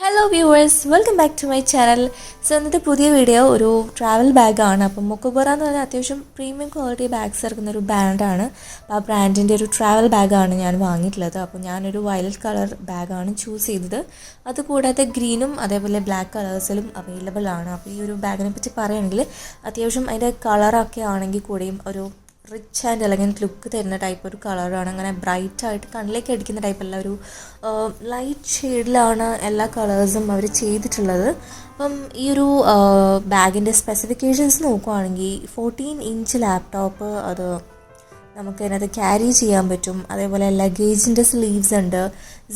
Hello viewers, welcome back to my channel. So ഇന്നത്തെ പുതിയ video ഒരു ട്രാവൽ ബാഗാണ്. അപ്പം മൊക്കോബറ എന്ന് പറഞ്ഞാൽ അത്യാവശ്യം പ്രീമിയം ക്വാളിറ്റി ബാഗ്സ് ഇറക്കുന്ന ഒരു ബ്രാൻഡാണ്. അപ്പോൾ ആ ബ്രാൻഡിൻ്റെ ഒരു ട്രാവൽ ബാഗാണ് ഞാൻ വാങ്ങിയിട്ടുള്ളത്. അപ്പോൾ ഞാനൊരു വയലറ്റ് കളർ ബാഗാണ് ചൂസ് ചെയ്തത്. അതുകൂടാതെ ഗ്രീനും അതേപോലെ ബ്ലാക്ക് കളേഴ്സിലും അവൈലബിൾ ആണ്. അപ്പോൾ ഈ ഒരു ബാഗിനെ പറ്റി പറയുകയാണെങ്കിൽ അത്യാവശ്യം അതിൻ്റെ കളറൊക്കെ ആണെങ്കിൽ കൂടിയും ഒരു റിച്ച് ആൻഡ് എലഗൻറ്റ് ലുക്ക് തരുന്ന ടൈപ്പ് ഒരു കളറാണ്. അങ്ങനെ ബ്രൈറ്റായിട്ട് കണ്ണിലേക്ക് അടിക്കുന്ന ടൈപ്പല്ല, ഒരു ലൈറ്റ് ഷെയ്ഡിലാണ് എല്ലാ കളേഴ്സും അവർ ചെയ്തിട്ടുള്ളത്. അപ്പം ഈ ഒരു ബാഗിൻ്റെ സ്പെസിഫിക്കേഷൻസ് നോക്കുകയാണെങ്കിൽ 14 ഇഞ്ച് ലാപ്ടോപ്പ്, അത് നമുക്ക് അതിനകത്ത് ക്യാരി ചെയ്യാൻ പറ്റും. അതേപോലെ ലഗേജിൻ്റെ സ്ലീവ്സ് ഉണ്ട്.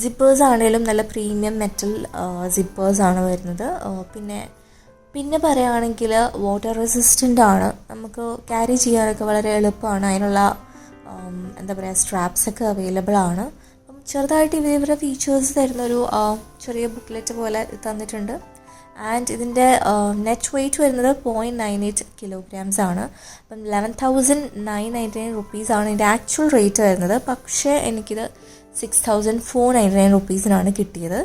സിപ്പേഴ്സ് ആണെങ്കിലും നല്ല പ്രീമിയം മെറ്റൽ സിപ്പേഴ്സാണ് വരുന്നത്. പിന്നെ പറയുകയാണെങ്കിൽ വാട്ടർ റെസിസ്റ്റൻ്റ് ആണ്, നമുക്ക് ക്യാരി ചെയ്യാനൊക്കെ വളരെ എളുപ്പമാണ്. അതിനുള്ള എന്താ പറയുക, സ്ട്രാപ്സൊക്കെ അവൈലബിൾ ആണ്. അപ്പം ചെറുതായിട്ട് ഇവരുടെ ഫീച്ചേഴ്സ് തരുന്നൊരു ചെറിയ ബുക്ക്ലെറ്റ് പോലെ തന്നിട്ടുണ്ട്. ആൻഡ് ഇതിൻ്റെ നെറ്റ് വെയ്റ്റ് വരുന്നത് 0.98 kilograms ആണ്. അപ്പം 11,999 റുപ്പീസാണ് ഇതിൻ്റെ ആക്ച്വൽ റേറ്റ് വരുന്നത്. പക്ഷേ എനിക്കിത് 6,499 റുപ്പീസിനാണ് കിട്ടിയത്.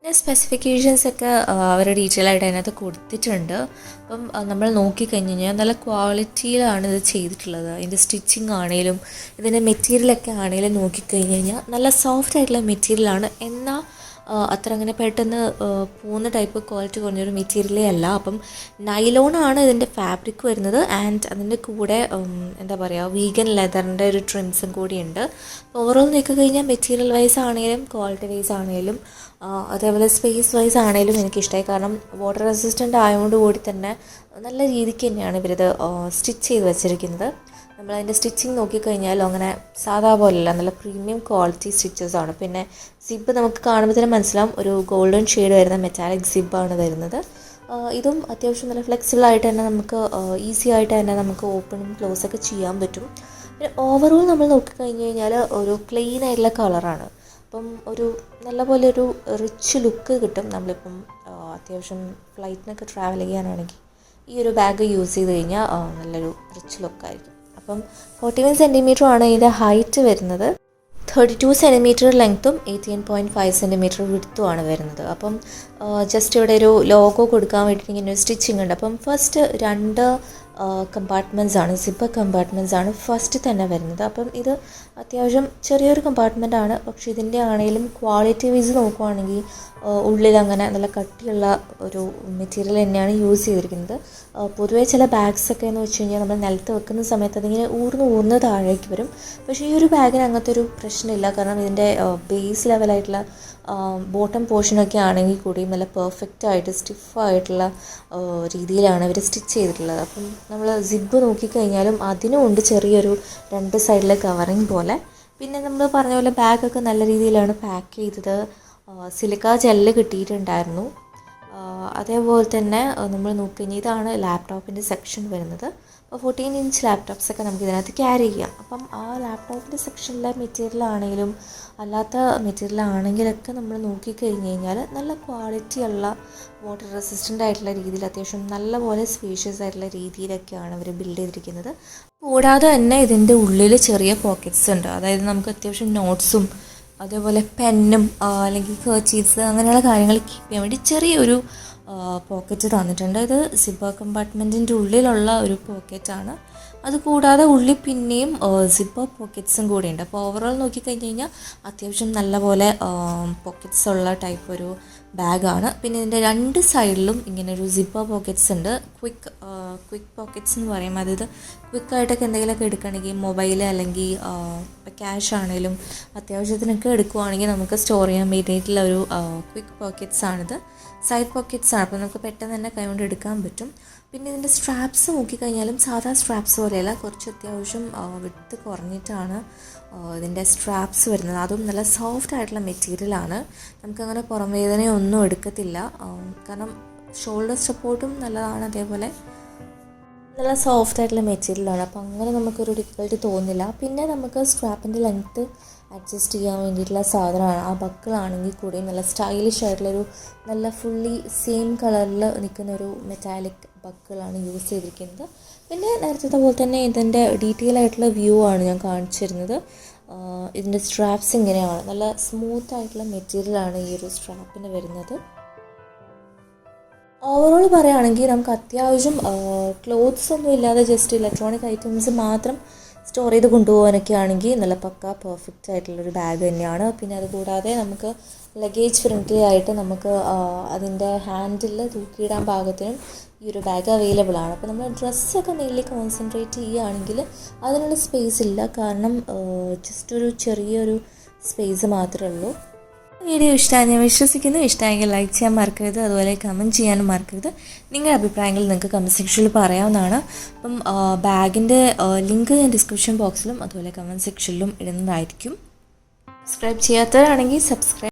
പിന്നെ സ്പെസിഫിക്കേഷൻസൊക്കെ അവർ ഡീറ്റെയിൽ ആയിട്ട് അതിനകത്ത് കൊടുത്തിട്ടുണ്ട്. അപ്പം നമ്മൾ നോക്കിക്കഴിഞ്ഞ് കഴിഞ്ഞാൽ നല്ല ക്വാളിറ്റിയിലാണ് ഇത് ചെയ്തിട്ടുള്ളത്. ഇതിൻ്റെ സ്റ്റിച്ചിങ് ആണെങ്കിലും ഇതിൻ്റെ മെറ്റീരിയലൊക്കെ ആണെങ്കിലും നോക്കിക്കഴിഞ്ഞ് കഴിഞ്ഞാൽ നല്ല സോഫ്റ്റ് ആയിട്ടുള്ള മെറ്റീരിയലാണ്. എന്നാൽ അത്ര അങ്ങനെ പെട്ടെന്ന് പോകുന്ന ടൈപ്പ് ക്വാളിറ്റി കുറഞ്ഞൊരു മെറ്റീരിയലേ അല്ല. അപ്പം നൈലോണാണ് ഇതിൻ്റെ ഫാബ്രിക് വരുന്നത്. ആൻഡ് അതിൻ്റെ കൂടെ എന്താ പറയുക, വീഗൻ ലെതറിൻ്റെ ഒരു ട്രിംസും കൂടിയുണ്ട്. അപ്പോൾ ഓവറോൾ നോക്കിക്കഴിഞ്ഞാൽ മെറ്റീരിയൽ വൈസ് ആണെങ്കിലും ക്വാളിറ്റി വൈസ് ആണെങ്കിലും അതേപോലെ സ്പേസ് വൈസ് ആണെങ്കിലും എനിക്കിഷ്ടമായി. കാരണം വാട്ടർ റെസിസ്റ്റൻ്റ് ആയതുകൊണ്ട് കൂടി തന്നെ നല്ല രീതിക്ക് തന്നെയാണ് ഇവരിത് സ്റ്റിച്ച് ചെയ്ത് വെച്ചിരിക്കുന്നത്. നമ്മളതിൻ്റെ സ്റ്റിച്ചിങ് നോക്കിക്കഴിഞ്ഞാൽ അങ്ങനെ സാധാ പോലെയല്ല, നല്ല പ്രീമിയം ക്വാളിറ്റി സ്റ്റിച്ചസാണ്. പിന്നെ സിബ് നമുക്ക് കാണുമ്പോൾ തന്നെ മനസ്സിലാവും, ഒരു ഗോൾഡൻ ഷെയ്ഡ് വരുന്ന മെറ്റാലിക് സിബാണ് വരുന്നത്. ഇതും അത്യാവശ്യം നല്ല ഫ്ലെക്സിബിളായിട്ട് തന്നെ നമുക്ക് ഈസി ആയിട്ട് തന്നെ നമുക്ക് ഓപ്പണും ക്ലോസൊക്കെ ചെയ്യാൻ പറ്റും. പിന്നെ ഓവറോൾ നമ്മൾ നോക്കിക്കഴിഞ്ഞ് കഴിഞ്ഞാൽ ഒരു പ്ലെയിൻ ആയിട്ടുള്ള കളറാണ്. അപ്പം ഒരു നല്ല പോലെ ഒരു റിച്ച് ലുക്ക് കിട്ടും. നമ്മളിപ്പം അത്യാവശ്യം ഫ്ലൈറ്റിനൊക്കെ ട്രാവൽ ചെയ്യാനാണെങ്കിൽ ഈ ഒരു ബാഗ് യൂസ് ചെയ്ത് കഴിഞ്ഞാൽ നല്ലൊരു റിച്ച് ലുക്കായിരിക്കും. അപ്പം 41 സെൻറ്റിമീറ്റർ ആണ് ഇതിൻ്റെ ഹൈറ്റ് വരുന്നത്. 32 സെൻറ്റിമീറ്റർ ലെങ്ത്തും 18.5 സെൻറ്റിമീറ്റർ വിഡ്ത്തുമാണ് വരുന്നത്. അപ്പം ജസ്റ്റ് ഇവിടെ ഒരു ലോഗോ കൊടുക്കാൻ വേണ്ടിയിട്ട് ഇങ്ങനെ ഒരു സ്റ്റിച്ചിങ് ഉണ്ട്. അപ്പം ഫസ്റ്റ് 2 കമ്പാർട്ട്മെൻറ്റ്സ് ആണ്, സിപ്പർ കമ്പാർട്ട്മെൻറ്റ്സ് ആണ് ഫസ്റ്റ് തന്നെ വരുന്നത്. അപ്പം ഇത് അത്യാവശ്യം ചെറിയൊരു കമ്പാർട്ട്മെൻ്റ് ആണ്. പക്ഷേ ഇതിൻ്റെ ആണെങ്കിലും ക്വാളിറ്റി വൈസ് നോക്കുവാണെങ്കിൽ ഉള്ളിൽ അങ്ങനെ നല്ല കട്ടിയുള്ള ഒരു മെറ്റീരിയൽ തന്നെയാണ് യൂസ് ചെയ്തിരിക്കുന്നത്. പൊതുവേ ചില ബാഗ്സൊക്കെ എന്ന് വെച്ച് കഴിഞ്ഞാൽ നമ്മൾ നിലത്ത് വെക്കുന്ന സമയത്ത് അതിങ്ങനെ ഊർന്ന് താഴേക്ക് വരും. പക്ഷേ ഈ ഒരു ബാഗിന് അങ്ങനത്തെ ഒരു പ്രശ്നമില്ല. കാരണം ഇതിൻ്റെ ബേസ് ലെവലായിട്ടുള്ള ബോട്ടം പോർഷനൊക്കെ ആണെങ്കിൽ കൂടി നല്ല പെർഫെക്റ്റ് ആയിട്ട് സ്റ്റിഫായിട്ടുള്ള രീതിയിലാണ് അവർ സ്റ്റിച്ച് ചെയ്തിട്ടുള്ളത്. അപ്പം നമ്മൾ സിബ് നോക്കിക്കഴിഞ്ഞാലും അതിനുമുണ്ട് ചെറിയൊരു 2 സൈഡിലെ കവറിങ് പോലെ. പിന്നെ നമ്മൾ പറഞ്ഞ പോലെ ബാഗൊക്കെ നല്ല രീതിയിലാണ് പാക്ക് ചെയ്തത്. സിലിക്ക ജെല്ല് കിട്ടിയിട്ടുണ്ടായിരുന്നു. അതേപോലെ തന്നെ നമ്മൾ നോക്കിക്കഴിഞ്ഞാൽ ഇതാണ് ലാപ്ടോപ്പിൻ്റെ സെക്ഷൻ വരുന്നത്. അപ്പോൾ 14 ഇഞ്ച് ലാപ്ടോപ്സൊക്കെ നമുക്ക് ഇതിനകത്ത് ക്യാരി ചെയ്യാം. അപ്പം ആ ലാപ്ടോപ്പിൻ്റെ സെക്ഷനിലെ മെറ്റീരിയൽ ആണെങ്കിലും അല്ലാത്ത മെറ്റീരിയൽ ആണെങ്കിലൊക്കെ നമ്മൾ നോക്കിക്കഴിഞ്ഞ് കഴിഞ്ഞാൽ നല്ല ക്വാളിറ്റിയുള്ള വാട്ടർ റെസിസ്റ്റൻ്റ് ആയിട്ടുള്ള രീതിയിൽ അത്യാവശ്യം നല്ലപോലെ സ്പേഷ്യസ് ആയിട്ടുള്ള രീതിയിലൊക്കെയാണ് അവർ ബിൽഡ് ചെയ്തിരിക്കുന്നത്. കൂടാതെ തന്നെ ഇതിൻ്റെ ഉള്ളിൽ ചെറിയ പോക്കറ്റ്സ് ഉണ്ട്. അതായത് നമുക്ക് അത്യാവശ്യം നോട്ട്സും അതേപോലെ പെന്നും അല്ലെങ്കിൽ കർച്ചീഫ്സ് അങ്ങനെയുള്ള കാര്യങ്ങൾ കീപ്പ് ചെയ്യാൻ വേണ്ടി ചെറിയൊരു പോക്കറ്റ് തന്നിട്ടുണ്ട്. ഇത് സിപ്പർ കമ്പാർട്ട്മെൻറ്റിൻ്റെ ഉള്ളിലുള്ള ഒരു പോക്കറ്റാണ്. അതുകൂടാതെ ഉള്ളിൽ പിന്നെയും സിപ്പർ പോക്കറ്റ്സും കൂടെ ഉണ്ട്. അപ്പോൾ ഓവറോൾ നോക്കിക്കഴിഞ്ഞ് കഴിഞ്ഞാൽ അത്യാവശ്യം നല്ലപോലെ പോക്കറ്റ്സ് ഉള്ള ടൈപ്പ് ഒരു ബാഗാണ്. പിന്നെ ഇതിൻ്റെ 2 സൈഡിലും ഇങ്ങനെ ഒരു സിപ്പർ പോക്കറ്റ്സ് ഉണ്ട്. ക്വിക്ക് പോക്കറ്റ്സ് എന്ന് പറയും. അതായത് ക്വിക്കായിട്ടൊക്കെ എന്തെങ്കിലുമൊക്കെ എടുക്കുകയാണെങ്കിൽ മൊബൈൽ അല്ലെങ്കിൽ ക്യാഷ് ആണെങ്കിലും അത്യാവശ്യത്തിനൊക്കെ എടുക്കുകയാണെങ്കിൽ നമുക്ക് സ്റ്റോർ ചെയ്യാൻ വേണ്ടിയിട്ടുള്ള ഒരു ക്വിക്ക് പോക്കറ്റ്സ് ആണിത്. സൈഡ് പോക്കറ്റ്സ് ആണ്. അപ്പോൾ നമുക്ക് പെട്ടെന്ന് തന്നെ കൈകൊണ്ട് എടുക്കാൻ പറ്റും. പിന്നെ ഇതിൻ്റെ സ്ട്രാപ്സ് നോക്കിക്കഴിഞ്ഞാലും സാധാ സ്ട്രാപ്സ് പോലെയല്ല, കുറച്ച് അത്യാവശ്യം വിഡ്ത്ത് കുറഞ്ഞിട്ടാണ് ഇതിൻ്റെ സ്ട്രാപ്സ് വരുന്നത്. അതും നല്ല സോഫ്റ്റ് ആയിട്ടുള്ള മെറ്റീരിയലാണ്. നമുക്കങ്ങനെ പുറം വേദനയൊന്നും എടുക്കത്തില്ല. കാരണം ഷോൾഡർ സപ്പോർട്ടും നല്ലതാണ്. അതേപോലെ നല്ല സോഫ്റ്റ് ആയിട്ടുള്ള മെറ്റീരിയലാണ്. അപ്പോൾ അങ്ങനെ നമുക്കൊരു ഡിഫിക്കൽട്ടി തോന്നില്ല. പിന്നെ നമുക്ക് സ്ട്രാപ്പിൻ്റെ ലെങ്ത്ത് അഡ്ജസ്റ്റ് ചെയ്യാൻ വേണ്ടിയിട്ടുള്ള സാധനമാണ്. ആ ബക്കിളാണെങ്കിൽ കൂടി നല്ല സ്റ്റൈലിഷ് ആയിട്ടുള്ളൊരു നല്ല ഫുള്ളി സെയിം കളറിൽ നിൽക്കുന്നൊരു മെറ്റാലിക് ബക്കിളാണ് യൂസ് ചെയ്തിരിക്കുന്നത്. പിന്നെ നേരത്തെ പോലെ തന്നെ ഇതിൻ്റെ ഡീറ്റെയിൽ ആയിട്ടുള്ള വ്യൂ ആണ് ഞാൻ കാണിച്ചിരുന്നത്. ഇതിൻ്റെ സ്ട്രാപ്സ് ഇങ്ങനെയാണ്. നല്ല സ്മൂത്ത് ആയിട്ടുള്ള മെറ്റീരിയലാണ് ഈ ഒരു സ്ട്രാപ്പിന് വരുന്നത്. ഓവറോൾ പറയുകയാണെങ്കിൽ നമുക്ക് അത്യാവശ്യം ക്ലോത്ത്സ് ഒന്നും ഇല്ലാതെ ജസ്റ്റ് ഇലക്ട്രോണിക് ഐറ്റംസ് മാത്രം സ്റ്റോർ ചെയ്ത് കൊണ്ടുപോകാനൊക്കെ ആണെങ്കിൽ നല്ല പക്ക പെർഫെക്റ്റ് ആയിട്ടുള്ളൊരു ബാഗ് തന്നെയാണ്. പിന്നെ അതുകൂടാതെ നമുക്ക് ലഗേജ് ഫ്രണ്ട്ലി ആയിട്ട് നമുക്ക് അതിൻ്റെ ഹാൻഡിൽ തൂക്കിയിടാൻ പാകത്തിനും ഈ ഒരു ബാഗ് അവൈലബിൾ ആണ്. അപ്പോൾ നമ്മൾ ഡ്രസ്സൊക്കെ മെയിൻലി കോൺസെൻട്രേറ്റ് ചെയ്യുകയാണെങ്കിൽ അതിനുള്ള സ്പേസ് ഇല്ല, കാരണം ജസ്റ്റ് ഒരു ചെറിയൊരു സ്പേസ് മാത്രമേ ഉള്ളൂ. വീഡിയോ ഇഷ്ടമായി ഞാൻ വിശ്വസിക്കുന്നു. ഇഷ്ടമായെങ്കിൽ ലൈക്ക് ചെയ്യാൻ മറക്കരുത്, അതുപോലെ കമൻറ്റ് ചെയ്യാനും മറക്കരുത്. നിങ്ങളുടെ അഭിപ്രായങ്ങൾ നിങ്ങൾക്ക് കമൻറ്റ് സെക്ഷനിൽ പറയാവുന്നതാണ്. അപ്പം ബാഗിൻ്റെ ലിങ്ക് ഞാൻ ഡിസ്ക്രിപ്ഷൻ ബോക്സിലും അതുപോലെ കമൻറ്റ് സെക്ഷനിലും ഇടുന്നതായിരിക്കും. സബ്സ്ക്രൈബ് ചെയ്യാത്തവരാണെങ്കിൽ സബ്സ്ക്രൈബ്